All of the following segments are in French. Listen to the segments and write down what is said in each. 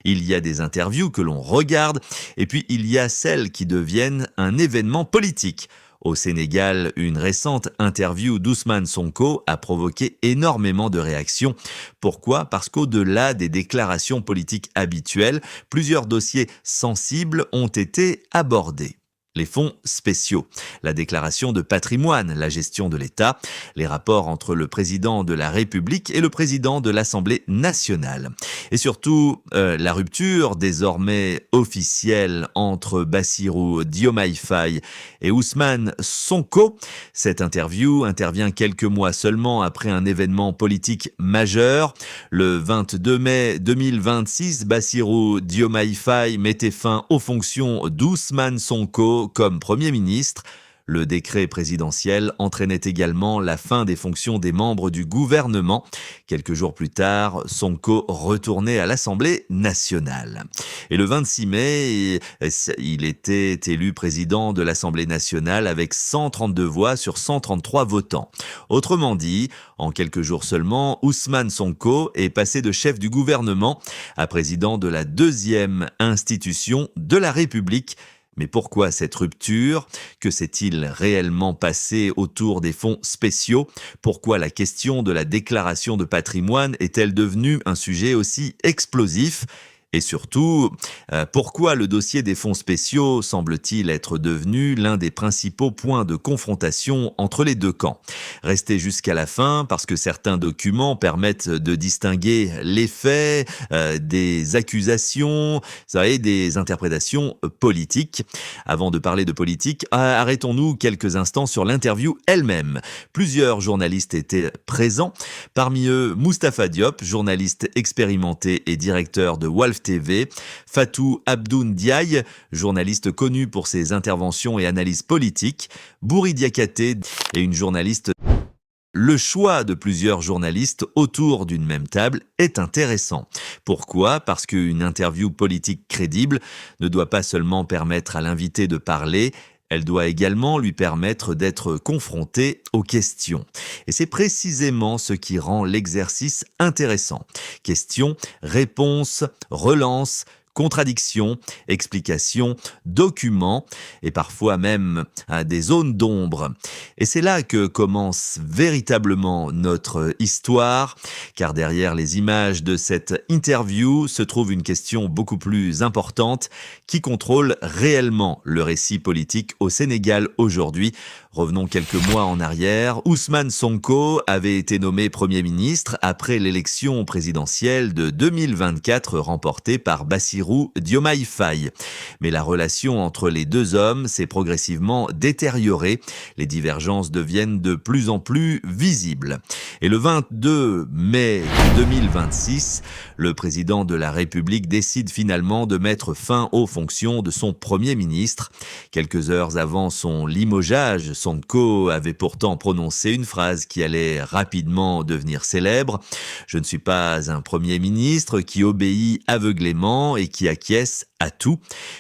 Il y a des interviews que l'on regarde, et puis il y a celles qui deviennent un événement politique. Au Sénégal, une récente interview d'Ousmane Sonko a provoqué énormément de réactions. Pourquoi ? Parce qu'au-delà des déclarations politiques habituelles, plusieurs dossiers sensibles ont été abordés. Les fonds spéciaux, la déclaration de patrimoine, la gestion de l'État, les rapports entre le président de la République et le président de l'Assemblée nationale. Et surtout, la rupture désormais officielle entre Bassirou Diomaye Faye et Ousmane Sonko. Cette interview intervient quelques mois seulement après un événement politique majeur. Le 22 mai 2026, Bassirou Diomaye Faye mettait fin aux fonctions d'Ousmane Sonko comme Premier ministre. Le décret présidentiel entraînait également la fin des fonctions des membres du gouvernement. Quelques jours plus tard, Sonko retournait à l'Assemblée nationale. Et le 26 mai, il était élu président de l'Assemblée nationale avec 132 voix sur 133 votants. Autrement dit, en quelques jours seulement, Ousmane Sonko est passé de chef du gouvernement à président de la deuxième institution de la République. Mais pourquoi cette rupture ? Que s'est-il réellement passé autour des fonds spéciaux ? Pourquoi la question de la déclaration de patrimoine est-elle devenue un sujet aussi explosif ? Et surtout, pourquoi le dossier des fonds spéciaux semble-t-il être devenu l'un des principaux points de confrontation entre les deux camps ? Restez jusqu'à la fin parce que certains documents permettent de distinguer les faits, des accusations, vous savez, des interprétations politiques. Avant de parler de politique, arrêtons-nous quelques instants sur l'interview elle-même. Plusieurs journalistes étaient présents, parmi eux Moustapha Diop, journaliste expérimenté et directeur de Walf TV, Fatou Abdoun Diaye, journaliste connu pour ses interventions et analyses politiques, Bouri Diakhaté et une journaliste. Le choix de plusieurs journalistes autour d'une même table est intéressant. Pourquoi ? Parce qu'une interview politique crédible ne doit pas seulement permettre à l'invité de parler, elle doit également lui permettre d'être confronté aux questions. Et c'est précisément ce qui rend l'exercice intéressant. Questions, réponses, relance, contradictions, explications, documents et parfois même des zones d'ombre. Et c'est là que commence véritablement notre histoire, car derrière les images de cette interview se trouve une question beaucoup plus importante qui contrôle réellement le récit politique au Sénégal aujourd'hui. Revenons quelques mois en arrière. Ousmane Sonko avait été nommé Premier ministre après l'élection présidentielle de 2024 remportée par Bassirou Diomaye Faye. Mais la relation entre les deux hommes s'est progressivement détériorée. Les divergences deviennent de plus en plus visibles. Et le 22 mai 2026, le président de la République décide finalement de mettre fin aux fonctions de son Premier ministre. Quelques heures avant son limogeage, Sonko avait pourtant prononcé une phrase qui allait rapidement devenir célèbre. « Je ne suis pas un Premier ministre qui obéit aveuglément et qui acquiesce à tout ».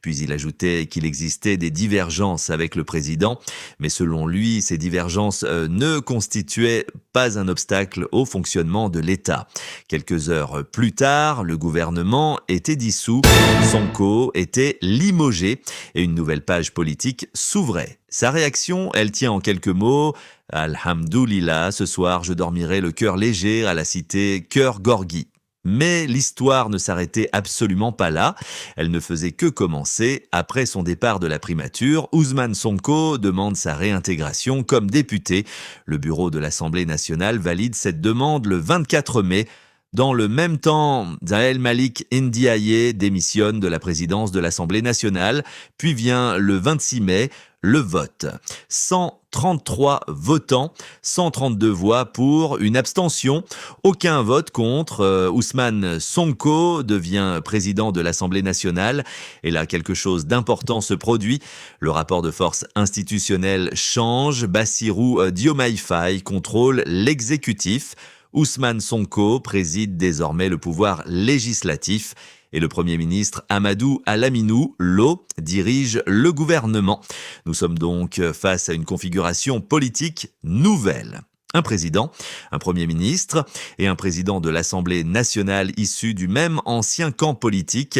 Puis il ajoutait qu'il existait des divergences avec le président, mais selon lui, ces divergences ne constituaient pas un obstacle au fonctionnement de l'État. Quelques heures plus tard, le gouvernement était dissous, Sonko était limogé et une nouvelle page politique s'ouvrait. Sa réaction, elle tient en quelques mots « Alhamdoulilah, ce soir je dormirai le cœur léger à la cité Cœur Gorgui ». Mais l'histoire ne s'arrêtait absolument pas là. Elle ne faisait que commencer. Après son départ de la primature, Ousmane Sonko demande sa réintégration comme député. Le bureau de l'Assemblée nationale valide cette demande le 24 mai. Dans le même temps, Zahel Malik Ndiaye démissionne de la présidence de l'Assemblée nationale, puis vient le 26 mai, le vote. 133 votants, 132 voix pour, une abstention, aucun vote contre. Ousmane Sonko devient président de l'Assemblée nationale. Et là, quelque chose d'important se produit. Le rapport de force institutionnel change. Bassirou Diomaye Faye contrôle l'exécutif. Ousmane Sonko préside désormais le pouvoir législatif et le Premier ministre Amadou Alaminou Lo dirige le gouvernement. Nous sommes donc face à une configuration politique nouvelle. un président, un premier ministre et un président de l'Assemblée nationale issu du même ancien camp politique,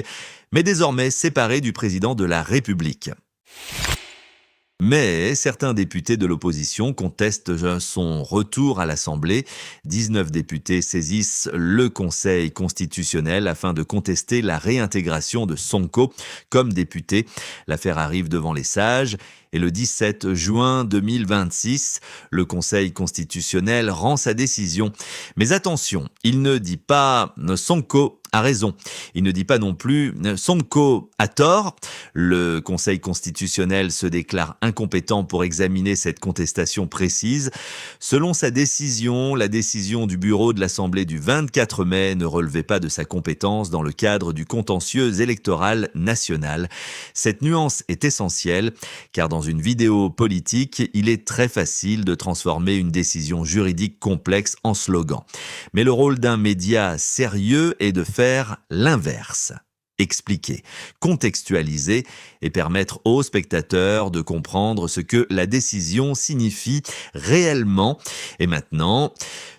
mais désormais séparé du président de la République. Mais certains députés de l'opposition contestent son retour à l'Assemblée. 19 députés saisissent le Conseil constitutionnel afin de contester la réintégration de Sonko comme député. L'affaire arrive devant les sages. Et le 17 juin 2026, le Conseil constitutionnel rend sa décision. Mais attention, il ne dit pas Sonko a raison. Il ne dit pas non plus Sonko a tort. Le Conseil constitutionnel se déclare incompétent pour examiner cette contestation précise. Selon sa décision, la décision du bureau de l'Assemblée du 24 mai ne relevait pas de sa compétence dans le cadre du contentieux électoral national. Cette nuance est essentielle, car dans une vidéo politique, il est très facile de transformer une décision juridique complexe en slogan. Mais le rôle d'un média sérieux est de faire l'inverse. Expliquer, contextualiser et permettre aux spectateurs de comprendre ce que la décision signifie réellement. Et maintenant,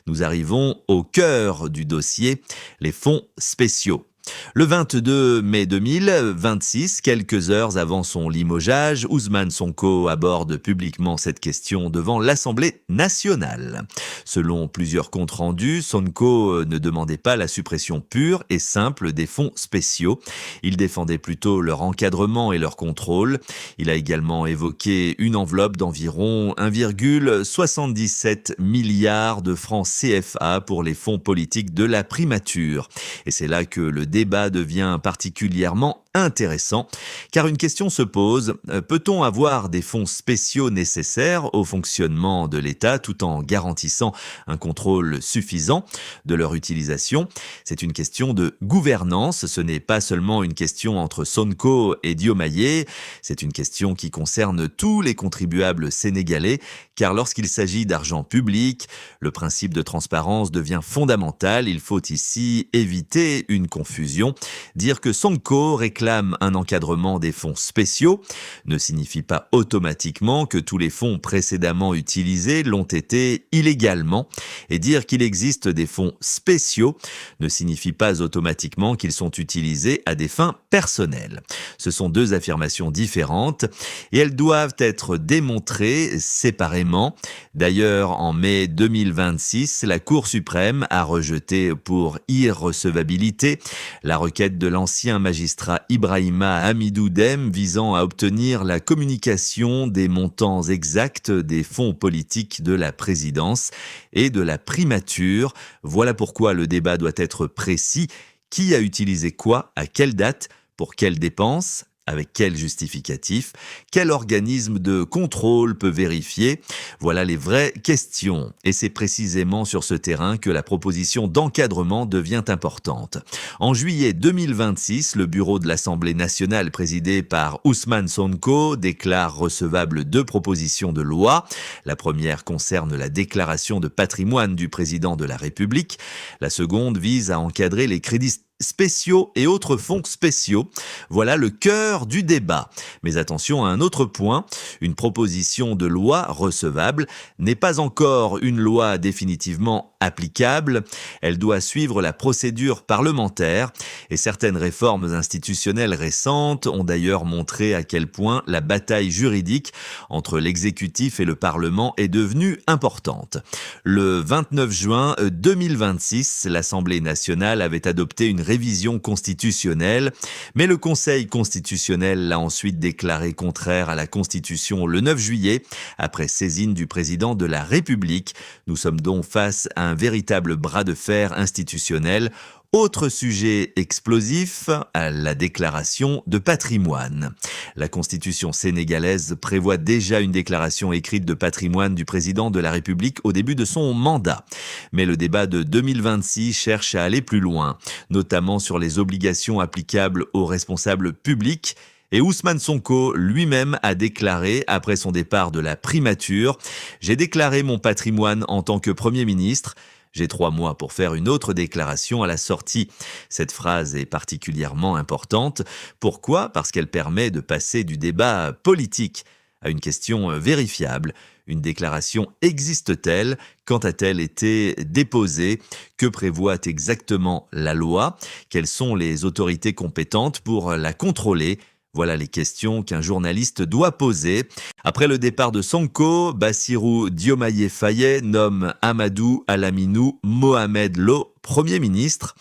nous arrivons au cœur du dossier, les fonds spéciaux. Le 22 mai 2026, quelques heures avant son limogeage, Ousmane Sonko aborde publiquement cette question devant l'Assemblée nationale. Selon plusieurs comptes rendus, Sonko ne demandait pas la suppression pure et simple des fonds spéciaux. Il défendait plutôt leur encadrement et leur contrôle. Il a également évoqué une enveloppe d'environ 1,77 milliard de francs CFA pour les fonds politiques de la primature. Et c'est là que le débat devient particulièrement intéressant, car une question se pose, peut-on avoir des fonds spéciaux nécessaires au fonctionnement de l'État tout en garantissant un contrôle suffisant de leur utilisation? C'est une question de gouvernance, ce n'est pas seulement une question entre Sonko et Diomaye, c'est une question qui concerne tous les contribuables sénégalais, car lorsqu'il s'agit d'argent public, le principe de transparence devient fondamental. Il faut ici éviter une confusion. Dire que Sonko réclame un encadrement des fonds spéciaux ne signifie pas automatiquement que tous les fonds précédemment utilisés l'ont été illégalement. Et dire qu'il existe des fonds spéciaux ne signifie pas automatiquement qu'ils sont utilisés à des fins personnelles. Ce sont deux affirmations différentes et elles doivent être démontrées séparément. D'ailleurs, en mai 2026, la Cour suprême a rejeté pour irrecevabilité la requête de l'ancien magistrat Ibrahima Hamidou Dème visant à obtenir la communication des montants exacts des fonds politiques de la présidence et de la primature. Voilà pourquoi le débat doit être précis. Qui a utilisé quoi, à quelle date, pour quelles dépenses ? Avec quel justificatif? Quel organisme de contrôle peut vérifier? Voilà les vraies questions. Et c'est précisément sur ce terrain que la proposition d'encadrement devient importante. En juillet 2026, le bureau de l'Assemblée nationale présidé par Ousmane Sonko déclare recevable deux propositions de loi. La première concerne la déclaration de patrimoine du président de la République. La seconde vise à encadrer les crédits spéciaux et autres fonds spéciaux. Voilà le cœur du débat. Mais attention à un autre point, une proposition de loi recevable n'est pas encore une loi définitivement applicable. Elle doit suivre la procédure parlementaire et certaines réformes institutionnelles récentes ont d'ailleurs montré à quel point la bataille juridique entre l'exécutif et le Parlement est devenue importante. Le 29 juin 2026, l'Assemblée nationale avait adopté une révision constitutionnelle, mais le Conseil constitutionnel l'a ensuite déclaré contraire à la Constitution le 9 juillet, après saisine du président de la République. Nous sommes donc face à un véritable bras de fer institutionnel. Autre sujet explosif, la déclaration de patrimoine. La Constitution sénégalaise prévoit déjà une déclaration écrite de patrimoine du président de la République au début de son mandat. Mais le débat de 2026 cherche à aller plus loin, notamment sur les obligations applicables aux responsables publics. Et Ousmane Sonko lui-même a déclaré, après son départ de la primature, « J'ai déclaré mon patrimoine en tant que Premier ministre ». J'ai 3 mois pour faire une autre déclaration à la sortie. Cette phrase est particulièrement importante. Pourquoi ? Parce qu'elle permet de passer du débat politique à une question vérifiable, Une déclaration existe-t-elle? Quand a-t-elle été déposée? Que prévoit exactement la loi? Quelles sont les autorités compétentes pour la contrôler? Voilà les questions qu'un journaliste doit poser. Après le départ de Sonko, Bassirou Diomaye Faye nomme Amadou Alaminou Mohamed Lo Premier ministre.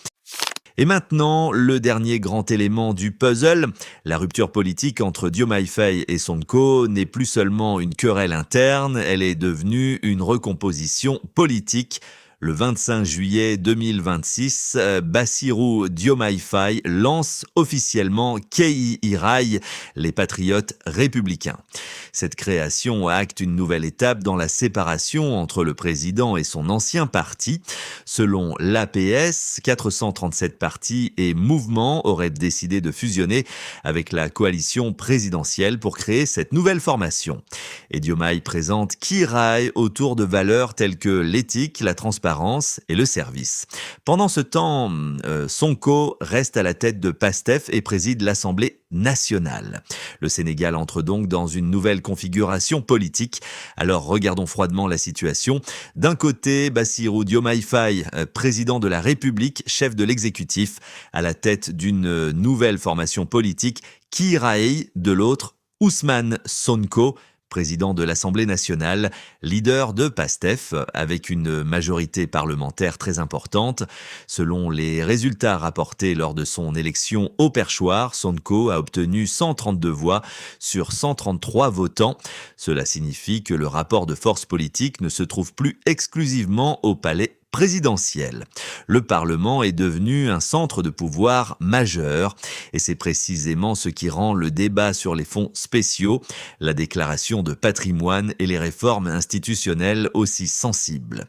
Et maintenant, le dernier grand élément du puzzle, la rupture politique entre Diomaye Faye et Sonko n'est plus seulement une querelle interne, elle est devenue une recomposition politique. Le 25 juillet 2026, Bassirou Diomaye Faye lance officiellement KIRAI, les Patriotes républicains. Cette création acte une nouvelle étape dans la séparation entre le président et son ancien parti. Selon l'APS, 437 partis et mouvements auraient décidé de fusionner avec la coalition présidentielle pour créer cette nouvelle formation. Et Diomaye présente KIRAI autour de valeurs telles que l'éthique, la transparence et le service. Pendant ce temps, Sonko reste à la tête de PASTEF et préside l'Assemblée nationale. Le Sénégal entre donc dans une nouvelle configuration politique. Alors regardons froidement la situation. D'un côté, Bassirou Diomaye Faye, président de la République, chef de l'exécutif, à la tête d'une nouvelle formation politique, KIRAI, de l'autre, Ousmane Sonko, président de l'Assemblée nationale, leader de PASTEF, avec une majorité parlementaire très importante. Selon les résultats rapportés lors de son élection au perchoir, Sonko a obtenu 132 voix sur 133 votants. Cela signifie que le rapport de force politique ne se trouve plus exclusivement au palais présidentielle. Le Parlement est devenu un centre de pouvoir majeur et c'est précisément ce qui rend le débat sur les fonds spéciaux, la déclaration de patrimoine et les réformes institutionnelles aussi sensibles.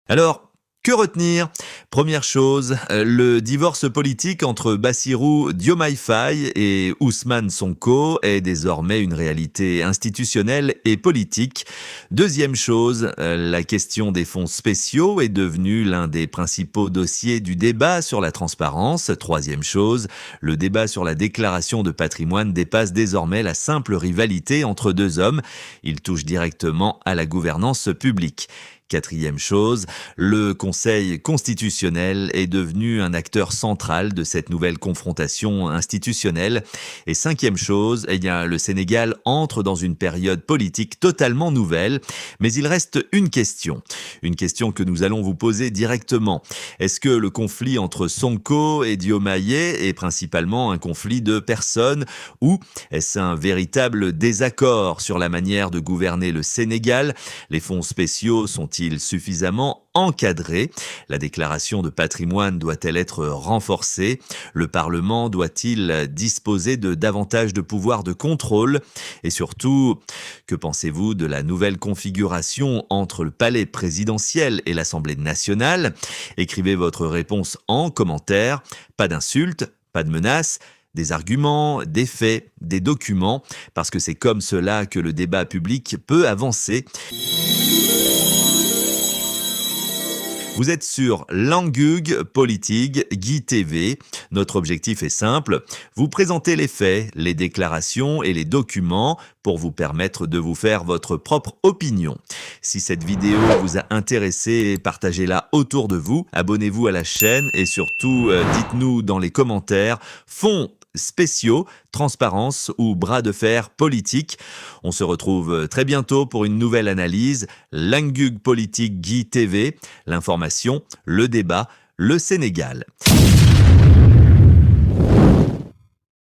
Alors, que retenir? Première chose, le divorce politique entre Bassirou Diomaye Faye et Ousmane Sonko est désormais une réalité institutionnelle et politique. Deuxième chose, la question des fonds spéciaux est devenue l'un des principaux dossiers du débat sur la transparence. Troisième chose, le débat sur la déclaration de patrimoine dépasse désormais la simple rivalité entre deux hommes. Il touche directement à la gouvernance publique. Quatrième chose, le Conseil constitutionnel est devenu un acteur central de cette nouvelle confrontation institutionnelle. Et cinquième chose, le Sénégal entre dans une période politique totalement nouvelle. Mais il reste une question que nous allons vous poser directement. Est-ce que le conflit entre Sonko et Diomaye est principalement un conflit de personnes ou est-ce un véritable désaccord sur la manière de gouverner le Sénégal? Les fonds spéciaux sont-ils suffisamment encadrés? La déclaration de patrimoine doit-elle être renforcée? Le Parlement doit-il disposer de davantage de pouvoir de contrôle? Et surtout, que pensez-vous de la nouvelle configuration entre le palais présidentiel et l'Assemblée nationale? Écrivez votre réponse en commentaire. Pas d'insultes, pas de menaces. Des arguments, des faits, des documents, parce que c'est comme cela que le débat public peut avancer. Vous êtes sur Langugue Politique, Guy TV. Notre objectif est simple, vous présenter les faits, les déclarations et les documents pour vous permettre de vous faire votre propre opinion. Si cette vidéo vous a intéressé, partagez-la autour de vous, abonnez-vous à la chaîne et surtout dites-nous dans les commentaires fonds spéciaux, transparence ou bras de fer politique. On se retrouve très bientôt pour une nouvelle analyse. Langugue Politique Guy TV, l'information, le débat, le Sénégal.